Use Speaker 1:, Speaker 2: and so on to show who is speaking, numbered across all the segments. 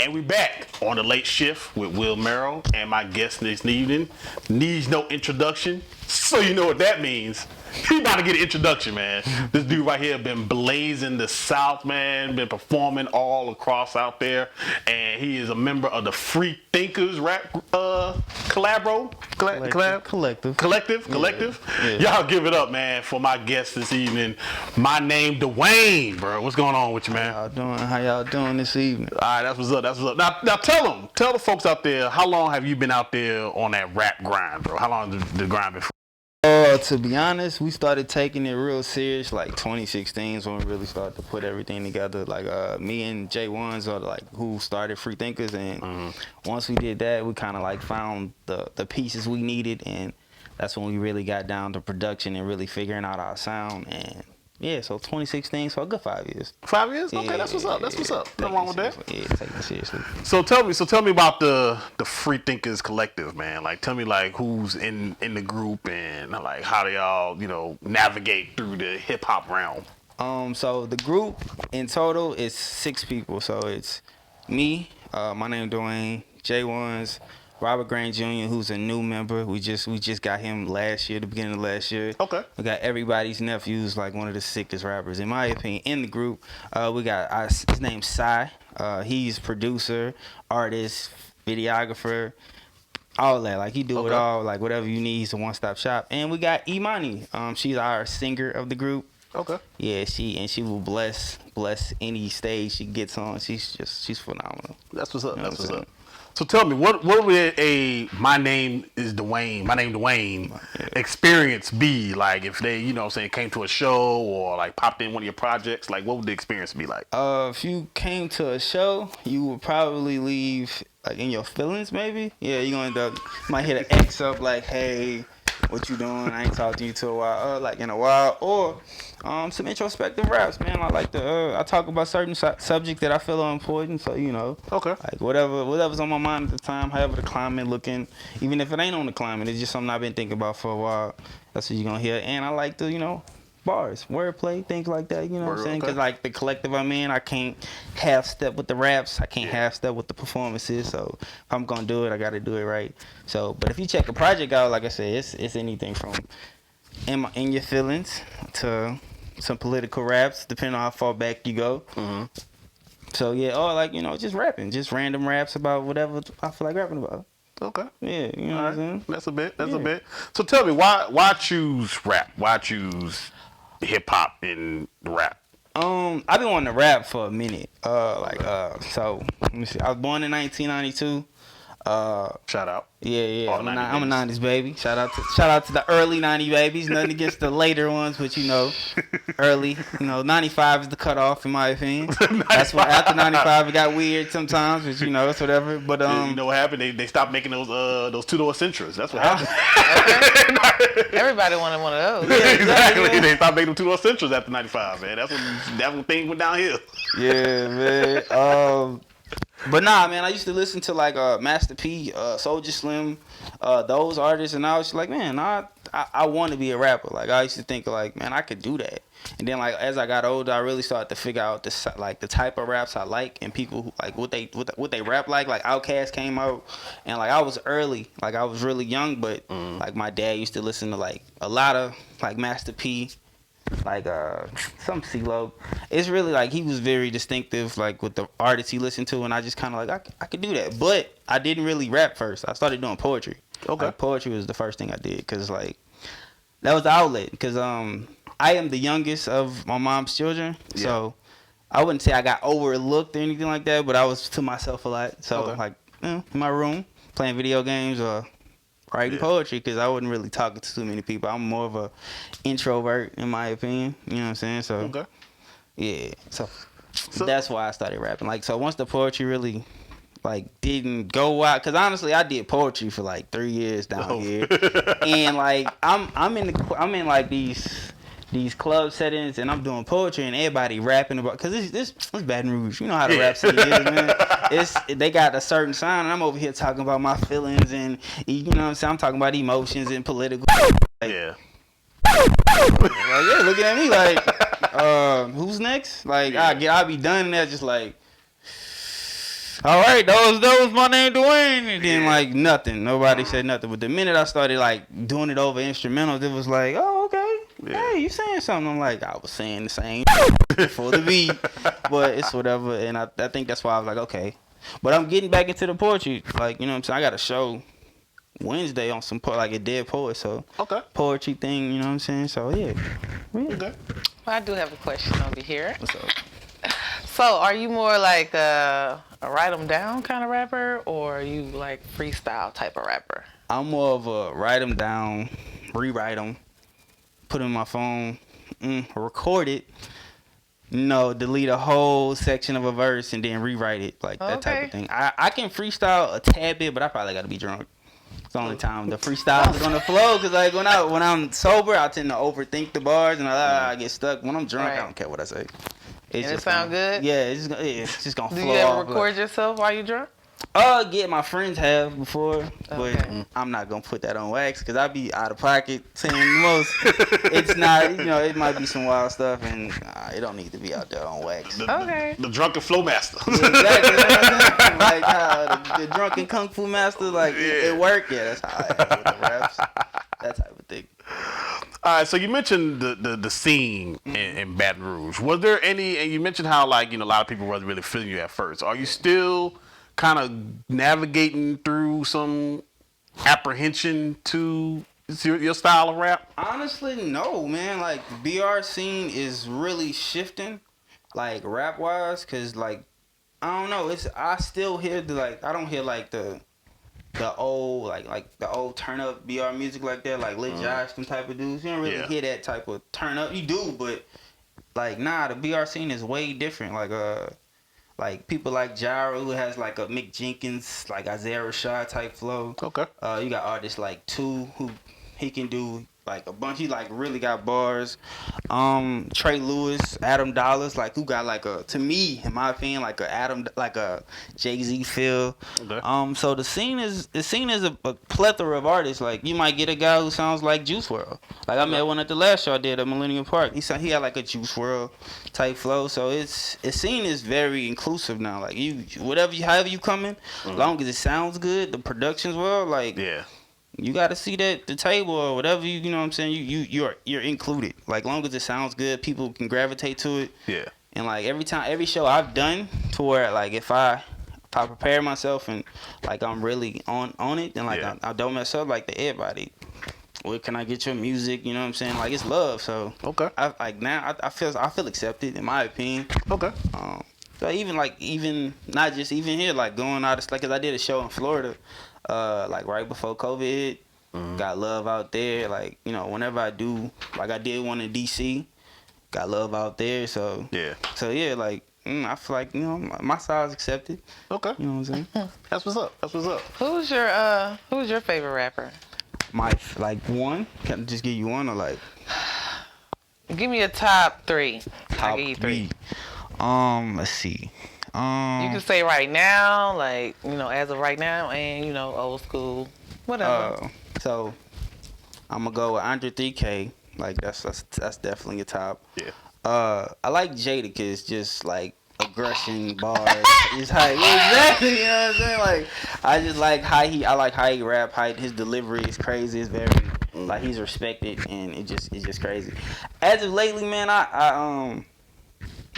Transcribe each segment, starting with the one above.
Speaker 1: And we back on the late shift with Will Merrill, and my guest this evening needs no introduction, so you know what that means. He about to get an introduction, man. This dude right here been blazing the South, man. Been performing all across out there, and he is a member of the Free Thinkers rap collective. Yeah. Y'all give it up, man, for my guest this evening. MyNameDwayne, bro. What's going on with you, man?
Speaker 2: How y'all doing this evening?
Speaker 1: All right, that's what's up. Now tell the folks out there, how long have you been out there on that rap grind, bro? How long did the grind been for?
Speaker 2: To be honest, we started taking it real serious like 2016 is when we really started to put everything together. Like me and J1s are like who started Free Thinkers, and once we did that, we kind of like found the pieces we needed, and that's when we really got down to production and really figuring out our sound. And yeah, so 2016, so a good 5 years.
Speaker 1: 5 years? Okay, that's what's up. Nothing wrong with that.
Speaker 2: Yeah, taking it seriously.
Speaker 1: So tell me about the Free Thinkers collective, man. Like, tell me like who's in the group and like how do y'all navigate through the hip hop realm.
Speaker 2: So the group in total is 6 people. So it's me, my name Dwayne, J1s, Robert Grant Jr., who's a new member. We just got him last year, the beginning of last year.
Speaker 1: Okay.
Speaker 2: We got everybody's nephew's like one of the sickest rappers, in my opinion, in the group. We got his name's Sai. He's producer, artist, videographer, all that. Like he do it all. Like whatever you need, he's a one-stop shop. And we got Imani. She's our singer of the group.
Speaker 1: Okay.
Speaker 2: Yeah, she will bless any stage she gets on. She's phenomenal.
Speaker 1: That's what's up. That's what's up. So tell me, what would a MyNameDwayne experience be like if they, came to a show or like popped in one of your projects? Like, what would the experience be like?
Speaker 2: If you came to a show, you would probably leave like in your feelings, maybe. Yeah, you might hit an X up like, hey, what you doing? I ain't talked to you to a while, in a while, or some introspective raps, man. I talk about certain subjects that I feel are important, so
Speaker 1: Okay.
Speaker 2: like whatever's on my mind at the time, however the climate looking, even if it ain't on the climate, it's just something I've been thinking about for a while. That's what you're gonna hear, and I like to bars, wordplay, things like that, what I'm saying? Because like the collective I'm in, I can't half step with the raps, I can't half step with the performances, so if I'm gonna do it, I gotta do it right. So, but if you check a project out, like I said, it's anything from in your feelings to some political raps, depending on how far back you go. So yeah, or just rapping, just random raps about whatever I feel like rapping about.
Speaker 1: Okay.
Speaker 2: Yeah, what I'm saying?
Speaker 1: That's a bit. So tell me, why choose rap? Why choose hip hop in the rap?
Speaker 2: I've been wanting to rap for a minute. So let me see. I was born in 1992.
Speaker 1: Shout out.
Speaker 2: Yeah. I'm a 90s baby. Shout out to the early 90s babies. Nothing against the later ones, but early. 95 is the cutoff in my opinion. That's why after 95 it got weird sometimes, but it's whatever. But
Speaker 1: you know what happened? They stopped making those two-door Sentras. That's what happened.
Speaker 3: Everybody wanted one of those.
Speaker 1: Yeah, exactly. Yeah. They stopped making them two-door Sentras after 95, man. That's when things went downhill.
Speaker 2: Yeah, man. But nah, man, I used to listen to like Master P, Soulja Slim, those artists, and I was like, man, I want to be a rapper. Like I used to think like, man, I could do that. And then like as I got older, I really started to figure out the type of raps I like and people who like what they rap like. Like Outkast came out, and like I was early, like I was really young, but like my dad used to listen to like a lot of like Master P. Like some CeeLo. It's really like he was very distinctive like with the artists he listened to, and I just kind of like I could do that, but I didn't really rap first. I started doing poetry.
Speaker 1: Okay.
Speaker 2: Like, poetry was the first thing I did because like that was the outlet. Because I am the youngest of my mom's children, so I wouldn't say I got overlooked or anything like that, but I was to myself a lot. So like in my room playing video games or writing poetry, because I wasn't really talking to too many people. I'm more of a introvert in my opinion. You know what I'm saying? So yeah. So that's why I started rapping. Like so once the poetry really like didn't go out, because honestly I did poetry for like 3 years down here, and like I'm in like these club settings and I'm doing poetry and everybody rapping about, because this Baton Rouge, you know how the rap scene is, man. They got a certain sound and I'm over here talking about my feelings and what I'm saying, I'm talking about emotions and political like, like, looking at me like who's next? Like I'll be done and that just like all right, that was my name, Dwayne. And then like nothing, nobody said nothing. But the minute I started like doing it over instrumentals, it was like, oh okay,
Speaker 1: Yeah.
Speaker 2: hey, you saying something? I'm like, I was saying the same for the beat, but it's whatever. And I think that's why I was like, okay. But I'm getting back into the poetry, like you know what I'm saying. I got a show Wednesday on some like a dead poet, so
Speaker 1: Okay.
Speaker 2: poetry thing, you know what I'm saying. So yeah.
Speaker 1: Okay.
Speaker 3: Well, I do have a question over here.
Speaker 2: What's up?
Speaker 3: So, are you more like a write them down kind of rapper, or are you like freestyle type of rapper?
Speaker 2: I'm more of a write them down, rewrite them, put 'em in my phone, record it, delete a whole section of a verse and then rewrite it, like that type of thing. I can freestyle a tad bit, but I probably got to be drunk. It's the only time the freestyle is on the flow, because like when I'm sober, I tend to overthink the bars and I get stuck. When I'm drunk, I don't care what I say.
Speaker 3: And it sound good?
Speaker 2: Yeah, it's just gonna flow.
Speaker 3: Do you ever
Speaker 2: off,
Speaker 3: record yourself while you drunk?
Speaker 2: Yeah, my friends have before, but I'm not gonna put that on wax because I be out of pocket saying the most. It's not, it might be some wild stuff, and it don't need to be out there on wax.
Speaker 1: The drunken flow master.
Speaker 2: Exactly, like how the drunken kung fu master, like it worked. Yeah, that's how I am with the raps. That type of thing.
Speaker 1: All right, so you mentioned the scene in Baton Rouge. Was there any? And you mentioned how like a lot of people wasn't really feeling you at first. Are you still kind of navigating through some apprehension to your style of rap?
Speaker 2: Honestly, no, man. Like the BR scene is really shifting, like rap wise, cause like I don't know. I still hear I don't hear like the old like the old turn up BR music like that, like Lil Josh, them type of dudes. You don't really hear that type of turn up. You do, but like the BR scene is way different. Like people like Gyro, who has like a Mick Jenkins, like Isaiah Rashad type flow.
Speaker 1: Okay.
Speaker 2: You got artists like Two, who he can do like a bunch. He like really got bars. Trey Lewis, Adam Dollars, like who got like to me, in my opinion, like a Jay-Z feel.
Speaker 1: Okay.
Speaker 2: So the scene is a plethora of artists. Like you might get a guy who sounds like Juice WRLD. Like I met one at the last show I did at Millennium Park. He had like a Juice WRLD type flow. So the scene is very inclusive now. Like however you coming, as long as it sounds good, the production's well, like you got to see that the table or whatever you know what I'm saying. You're included. Like long as it sounds good, people can gravitate to it.
Speaker 1: Yeah.
Speaker 2: And like every show I've done, to where like if I prepare myself and like I'm really on it, then like I don't mess up. Like everybody, where can I get your music? You know what I'm saying? Like it's love. So I feel accepted in my opinion.
Speaker 1: Okay.
Speaker 2: So even not just even here, like going out, like, cause I did a show in Florida, like right before COVID hit. Got love out there. Like, whenever I do, like I did one in DC, got love out there. So like I feel like my side's accepted.
Speaker 1: Okay.
Speaker 2: You know what I'm saying?
Speaker 1: That's what's up.
Speaker 3: Who's your favorite rapper?
Speaker 2: My one. Can I just give you one or like?
Speaker 3: Give me a top three.
Speaker 2: Top
Speaker 3: I'll give you three.
Speaker 2: Let's see.
Speaker 3: You can say right now, like, as of right now, and, old school, whatever.
Speaker 2: So, I'm going to go with Andre 3K. Like, that's definitely a top.
Speaker 1: Yeah.
Speaker 2: I like Jadakiss, just, like, aggression, bars. It's how, exactly, you know what I'm saying? Like, I just like how he rap, his delivery is crazy. It's very, like, he's respected, and it's just crazy. As of lately, man,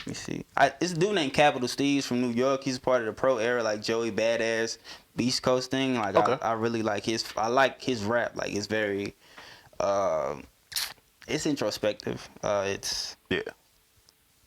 Speaker 2: let me see. It's a dude named Capital Steez from New York. He's part of the pro era, like Joey Badass, Beast Coast thing. Like I really like I like his rap. Like it's very, it's introspective. What's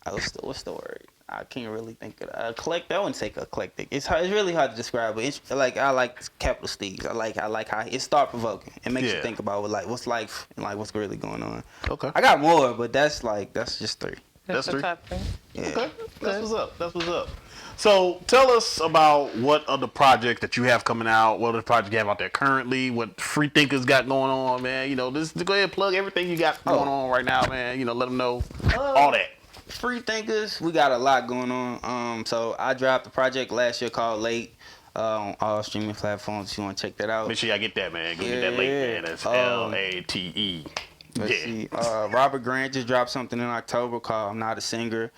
Speaker 2: the word? I can't really think of it. Eclectic. I wouldn't say eclectic. It's really hard to describe. But I like Capital Steez. I like how it's thought provoking. It makes you think about what's life and like what's really going on.
Speaker 1: Okay.
Speaker 2: I got more, but that's just three.
Speaker 3: That's the top three.
Speaker 2: Yeah.
Speaker 1: Okay. That's what's up. So tell us about what other projects that you have coming out, what other projects you have out there currently, what Free Thinkers got going on, man. Just go ahead and plug everything you got going on right now, man. Let them know all that.
Speaker 2: Free Thinkers, we got a lot going on. So I dropped a project last year called Late on all streaming platforms. If you want to check that out.
Speaker 1: Make sure y'all get that, man. Get that Late, man. That's LATE.
Speaker 2: Let's see. Robert Grant just dropped something in October called I'm Not a Singer.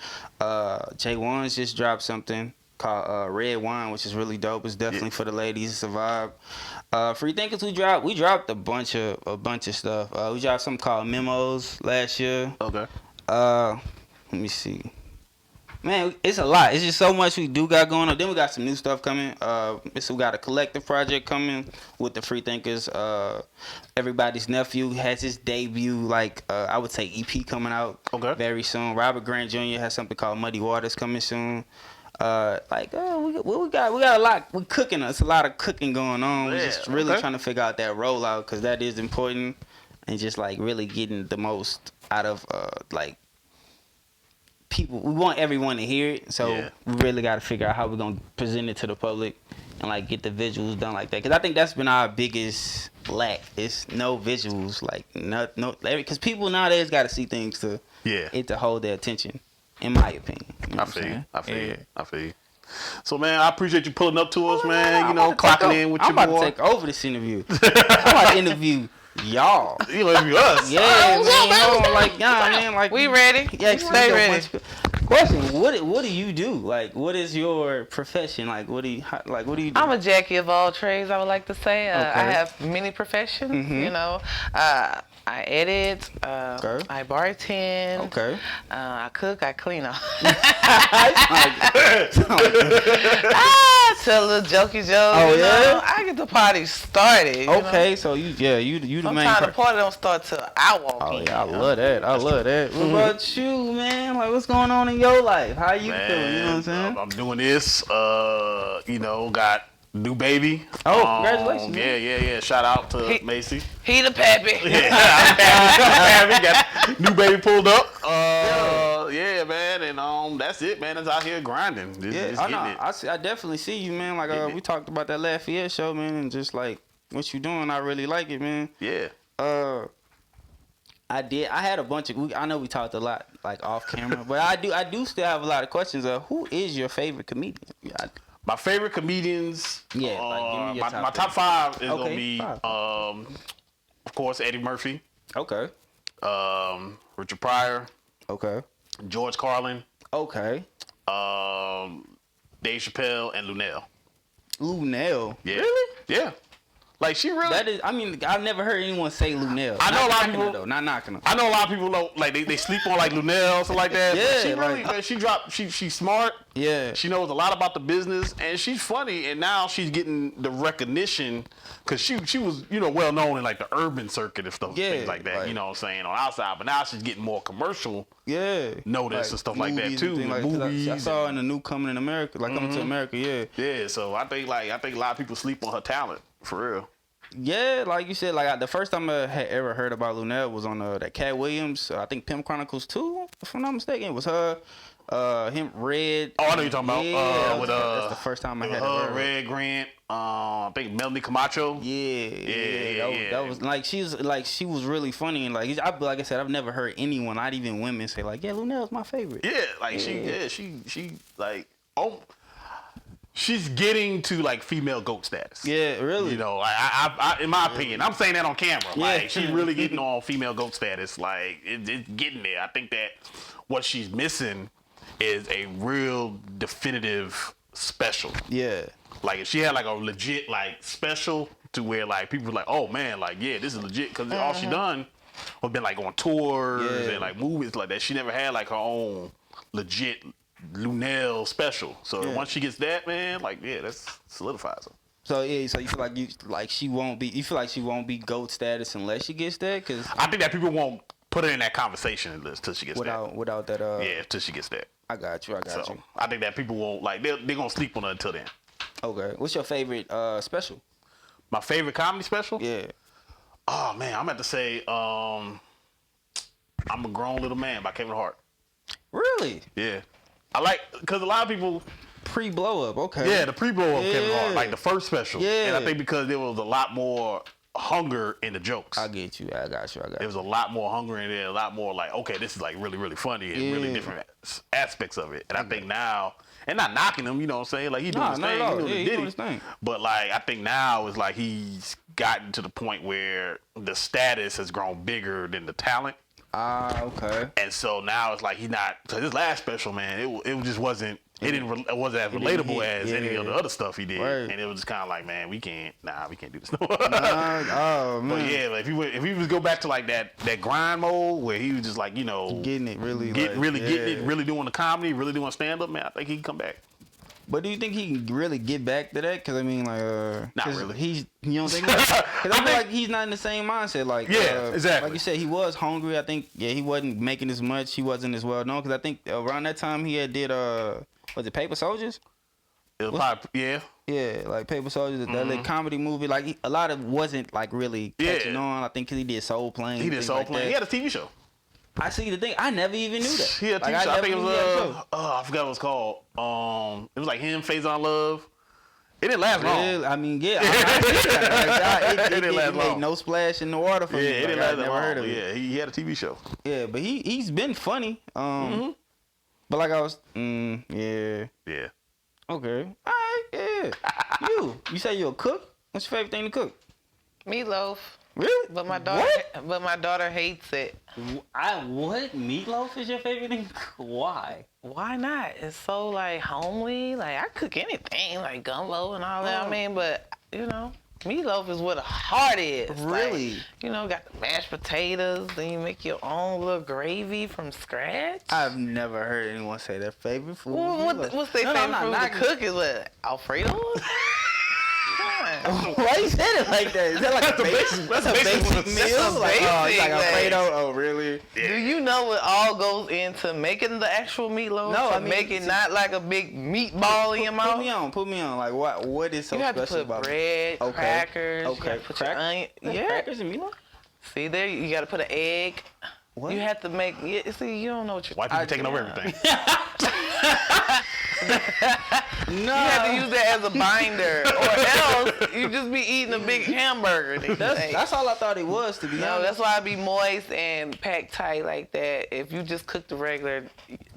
Speaker 2: Jay Ones just dropped something. called Red Wine, which is really dope. It's definitely for the ladies. It's a vibe. Free Thinkers, we dropped a bunch of stuff. We dropped something called Memos last year.
Speaker 1: Okay.
Speaker 2: Let me see. Man, it's a lot. It's just so much we do got going on. Then we got some new stuff coming. We got a collective project coming with the Free Thinkers. Everybody's Nephew has his debut, I would say EP coming out very soon. Robert Grant Jr. has something called Muddy Waters coming soon. We got a lot. We're cooking. It's a lot of cooking going on. We're just really trying to figure out that rollout because that is important, and just really getting the most out of people. We want everyone to hear it, so we really got to figure out how we're gonna present it to the public and get the visuals done like that. Because I think that's been our biggest lack. It's no visuals, because people nowadays got to see things to hold their attention. In my opinion,
Speaker 1: I feel you. So man, I appreciate you pulling up to us, man. Clocking in with your boy.
Speaker 2: I'm about to take over this interview. I'm about to interview y'all.
Speaker 1: You gonna interview us?
Speaker 2: Yeah, man.
Speaker 3: We ready?
Speaker 2: Yeah,
Speaker 3: stay ready.
Speaker 2: Question: What do you do? What is your profession? What do you do?
Speaker 3: I'm a Jackie of all trades. I would like to say. I have many professions.
Speaker 2: Mm-hmm.
Speaker 3: I edit. I bartend. I cook. I clean up. Tell a little jokey joke.
Speaker 2: Oh yeah.
Speaker 3: I get the party started.
Speaker 2: Okay, so you the main.
Speaker 3: Sometimes the party don't start till I walk in.
Speaker 2: Oh yeah, I love that. What about you, man? What's going on in your life? How you feeling? You know what I'm saying?
Speaker 1: I'm doing this. Got new baby.
Speaker 2: Oh, congratulations. Man.
Speaker 1: Yeah. Shout out to Macy.
Speaker 3: He the pappy.
Speaker 1: Yeah, got new baby pulled up. Yeah, man, and that's it, man. It's out here grinding.
Speaker 2: I definitely see you, man. We talked about that Lafayette show, man, and just what you doing. I really like it, man.
Speaker 1: Yeah.
Speaker 2: I had a bunch of. I know we talked a lot off camera, but I do still have a lot of questions. Who is your favorite comedian?
Speaker 1: My favorite comedians.
Speaker 2: Yeah, give me your
Speaker 1: my top 5 is gonna be, of course, Eddie Murphy.
Speaker 2: Okay.
Speaker 1: Richard Pryor.
Speaker 2: Okay.
Speaker 1: George Carlin.
Speaker 2: Okay.
Speaker 1: Dave Chappelle and Lunel.
Speaker 2: Lunel.
Speaker 1: Yeah.
Speaker 2: Really?
Speaker 1: Yeah. She really.
Speaker 2: That is. I mean, I've never heard anyone say Lunel.
Speaker 1: I know a lot of people.
Speaker 2: Not knocking them.
Speaker 1: I know a lot of people don't they sleep on Lunel, something like that.
Speaker 2: Yeah.
Speaker 1: She really, man, she's smart.
Speaker 2: Yeah.
Speaker 1: She knows a lot about the business, and she's funny. And now she's getting the recognition because she was well known in the urban circuit and stuff, things like that. You know what I'm saying, on outside. But now she's getting more commercial.
Speaker 2: Yeah.
Speaker 1: Notice and stuff like that too. Movies.
Speaker 2: I saw in the new Coming in America, Coming to America. Yeah.
Speaker 1: Yeah. So I think a lot of people sleep on her talent for real.
Speaker 2: Yeah, like you said, the first time I had ever heard about Lunel was on that Cat Williams. I think Pimp Chronicles 2, if I'm not mistaken. It was her, him, Red.
Speaker 1: Oh, I know you're talking about.
Speaker 2: Yeah, that's the first time I had heard.
Speaker 1: Red Grant. I think Melanie Camacho.
Speaker 2: Yeah. That was she was really funny and like I said, I've never heard anyone, not even women, say Lunel's my favorite.
Speaker 1: Yeah, she she's getting to female GOAT status.
Speaker 2: Yeah, really.
Speaker 1: I in my opinion, I'm saying that on camera.
Speaker 2: Yeah.
Speaker 1: She's really getting on female GOAT status. It's getting there. I think that what she's missing is a real definitive special.
Speaker 2: Yeah.
Speaker 1: If she had a legit special to where people were oh man, yeah, this is legit, because all she done was been on tours and movies like that. She never had her own legit Lunel special. So once she gets that, man, that solidifies her.
Speaker 2: So so you feel she won't be. You feel she won't be GOAT status unless she gets that? Cause
Speaker 1: I think that people won't put her in that conversation list till she gets that.
Speaker 2: Without that.
Speaker 1: Yeah, till she gets that.
Speaker 2: I got you.
Speaker 1: So I think that people won't they're gonna sleep on her until then.
Speaker 2: Okay. What's your favorite special?
Speaker 1: My favorite comedy special?
Speaker 2: Yeah.
Speaker 1: Oh man, I'm about to say I'm a Grown Little Man by Kevin Hart.
Speaker 2: Really?
Speaker 1: Yeah. Because a lot of people
Speaker 2: pre-blow up, okay.
Speaker 1: Yeah, the pre-blow up Kevin Hart, the first special.
Speaker 2: Yeah.
Speaker 1: And I think because there was a lot more hunger in the jokes.
Speaker 2: I get you. I got you.
Speaker 1: There was a lot more hunger in there, a lot more okay, this is really, really funny and really different aspects of it. And I think now, and not knocking him, you know what I'm saying? He doing his thing. He doing his thing. But I think now is he's gotten to the point where the status has grown bigger than the talent.
Speaker 2: Ah, okay.
Speaker 1: And so now it's he's not. So this last special, man, it just wasn't. It wasn't as
Speaker 2: didn't
Speaker 1: relatable
Speaker 2: hit,
Speaker 1: as any of the
Speaker 2: yeah.
Speaker 1: other stuff he did,
Speaker 2: Right.
Speaker 1: and it was just kind of like, man, we can't do this no more.
Speaker 2: Oh man.
Speaker 1: But yeah, like, if he was go back to like that grind mode where he was just like,
Speaker 2: Getting it really,
Speaker 1: getting it,
Speaker 2: yeah.
Speaker 1: really doing the comedy, really doing stand up, man, I think he can come back.
Speaker 2: But do you think he can really get back to that? Because I mean, like,
Speaker 1: Not
Speaker 2: 'cause
Speaker 1: really.
Speaker 2: You don't think? Because I feel like he's not in the same mindset. Like,
Speaker 1: Yeah, exactly.
Speaker 2: Like you said, he was hungry. I think, yeah, he wasn't making as much. He wasn't as well known. Because I think around that time he had did was it Paper Soldiers?
Speaker 1: It was probably, yeah.
Speaker 2: Yeah, like Paper Soldiers, that little comedy movie. Like a lot of wasn't like really catching on. I think 'cause he did Soul Plane.
Speaker 1: He did Soul Plane.
Speaker 2: That.
Speaker 1: He had a TV show.
Speaker 2: I see the thing. I never even knew that.
Speaker 1: He had a TV show. I think it was I forgot what it was called. It was like him, Faison Love. It didn't last long.
Speaker 2: I mean, yeah. I see that. Like,
Speaker 1: It didn't last
Speaker 2: made
Speaker 1: long.
Speaker 2: no splash in the water for me.
Speaker 1: Yeah, it
Speaker 2: Like,
Speaker 1: didn't
Speaker 2: I
Speaker 1: last that
Speaker 2: never
Speaker 1: long.
Speaker 2: heard of it.
Speaker 1: Yeah, he had a TV show.
Speaker 2: Yeah, but he's been funny. But like I was, yeah.
Speaker 1: Yeah.
Speaker 2: Okay. All right. Yeah. You say you're a cook? What's your favorite thing to cook?
Speaker 3: Meatloaf.
Speaker 2: Really?
Speaker 3: But my daughter, hates it.
Speaker 2: What? Meatloaf is your favorite thing? Why?
Speaker 3: Why not? It's so like homely. Like I cook anything, like gumbo and all that. I mean, but meatloaf is where the heart is.
Speaker 2: Really?
Speaker 3: Like, got the mashed potatoes. Then you make your own little gravy from scratch.
Speaker 2: I've never heard anyone say their favorite food.
Speaker 3: What's their favorite food to cook? Is what, Alfredo?
Speaker 2: Why you said it like that? Is that like a basic meal? Like Alfredo? Oh, really?
Speaker 3: Do you know what all goes into making the actual meatloaf?
Speaker 2: No, I
Speaker 3: To
Speaker 2: mean,
Speaker 3: make it not like a big meatball in your mouth.
Speaker 2: Put me on. Like what is so
Speaker 3: You have to
Speaker 2: special
Speaker 3: put
Speaker 2: about
Speaker 3: bread,
Speaker 2: Okay.
Speaker 3: crackers.
Speaker 2: Okay.
Speaker 3: You gotta put your onion. Yeah.
Speaker 2: Crackers and meatloaf?
Speaker 3: See there, you got to put an egg.
Speaker 2: What?
Speaker 3: You have to make. Yeah, see, you don't know what you're.
Speaker 1: White people taking over everything.
Speaker 3: You have to use that as a binder, or else you just be eating a big hamburger.
Speaker 2: That's all I thought it was, to be
Speaker 3: No,
Speaker 2: honest.
Speaker 3: that's why I be moist and packed tight like that. If you just cook the regular,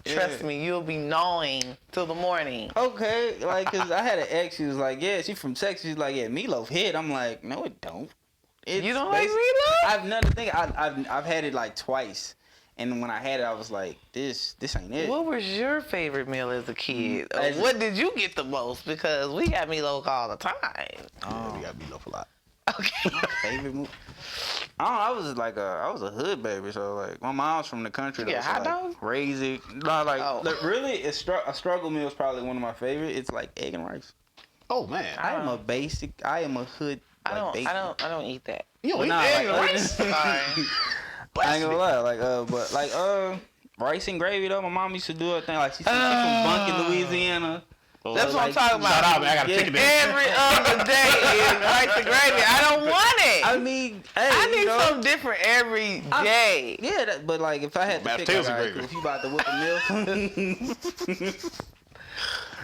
Speaker 3: trust me, you'll be gnawing till the morning.
Speaker 2: Okay, like, cause I had an ex. She was like, "Yeah, she from Texas." She's like, "Yeah, meatloaf hit." I'm like, "No, it don't."
Speaker 3: You don't like meatloaf?
Speaker 2: I've never think I've had it like twice, and when I had it, I was like, "This ain't it."
Speaker 3: What was your favorite meal as a kid?
Speaker 2: As a-
Speaker 3: What did you get the most? Because we got meatloaf all the time.
Speaker 1: Yeah, we got meatloaf a lot.
Speaker 3: Okay.
Speaker 2: Favorite movie? I was like I was a hood baby, so like my mom's from the country.
Speaker 3: Yeah, hot dogs?
Speaker 2: Raise it. No, like
Speaker 3: Oh.
Speaker 2: look, really, a struggle meal is probably one of my favorite. It's like egg and rice.
Speaker 1: Oh man.
Speaker 2: I am a hood.
Speaker 3: I don't eat that.
Speaker 1: You don't eat
Speaker 2: Nah,
Speaker 1: egg and
Speaker 2: like,
Speaker 1: rice?
Speaker 3: Sorry.
Speaker 2: I ain't gonna lie, rice and gravy though. My mom used to do her thing. Like she's from Bunkie, Louisiana.
Speaker 3: That's what I'm talking about.
Speaker 1: Shout out, man. I got a ticket there.
Speaker 3: Every other day is rice and gravy. I don't want it.
Speaker 2: I mean, hey,
Speaker 3: I need something different every day.
Speaker 2: Yeah, but like if I had to
Speaker 1: Mashed
Speaker 2: pick,
Speaker 1: potatoes
Speaker 2: like,
Speaker 1: and
Speaker 2: alright,
Speaker 1: gravy.
Speaker 2: if you about to whip a meal,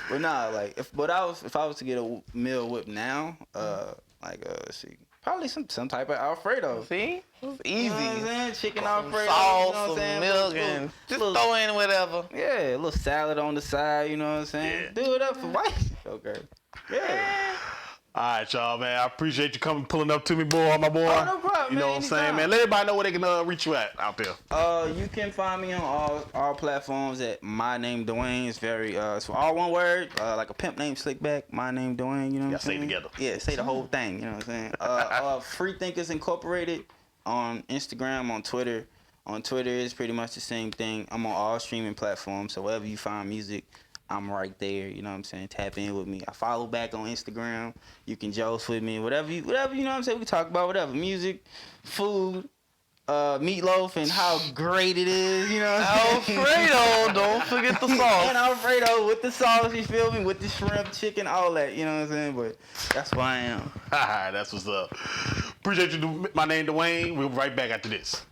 Speaker 2: but nah, like if I was to get a meal whipped now, let's see, probably some type of Alfredo.
Speaker 3: See? It's easy.
Speaker 2: You know what I'm saying? Chicken
Speaker 3: Some
Speaker 2: Alfredo,
Speaker 3: sauce,
Speaker 2: you know what I'm
Speaker 3: some
Speaker 2: saying?
Speaker 3: milk,
Speaker 2: Little-
Speaker 3: and just
Speaker 2: little-
Speaker 3: throw in whatever.
Speaker 2: Yeah, a little salad on the side, you know what I'm saying?
Speaker 1: Yeah.
Speaker 2: Do it up for white. Okay. Yeah.
Speaker 1: All right, y'all, man. I appreciate you pulling up to me, boy, my boy.
Speaker 2: Oh, no problem,
Speaker 1: You know
Speaker 2: man,
Speaker 1: what I'm saying,
Speaker 2: anytime.
Speaker 1: man. Let everybody know where they can reach you at out there.
Speaker 2: You can find me on all platforms at MyNameDwayne. It's very it's all one word, like a pimp name Slickback. MyNameDwayne. You know what I'm
Speaker 1: Say it
Speaker 2: saying?
Speaker 1: together.
Speaker 2: Yeah, say the whole thing. You know what I'm saying? Free Thinkers Incorporated on Instagram, on Twitter. On Twitter, it's pretty much the same thing. I'm on all streaming platforms, so wherever you find music, I'm right there. You know what I'm saying? Tap in with me. I follow back on Instagram. You can joke with me, whatever you know what I'm saying. We talk about whatever, music, food, meatloaf, and how great it is. You know what I'm saying?
Speaker 3: Alfredo, don't forget the sauce.
Speaker 2: And Alfredo with the sauce, you feel me? With the shrimp, chicken, all that. You know what I'm saying? But that's who I am.
Speaker 1: All right, that's what's up. Appreciate you. My name Dwayne. We'll be right back after this.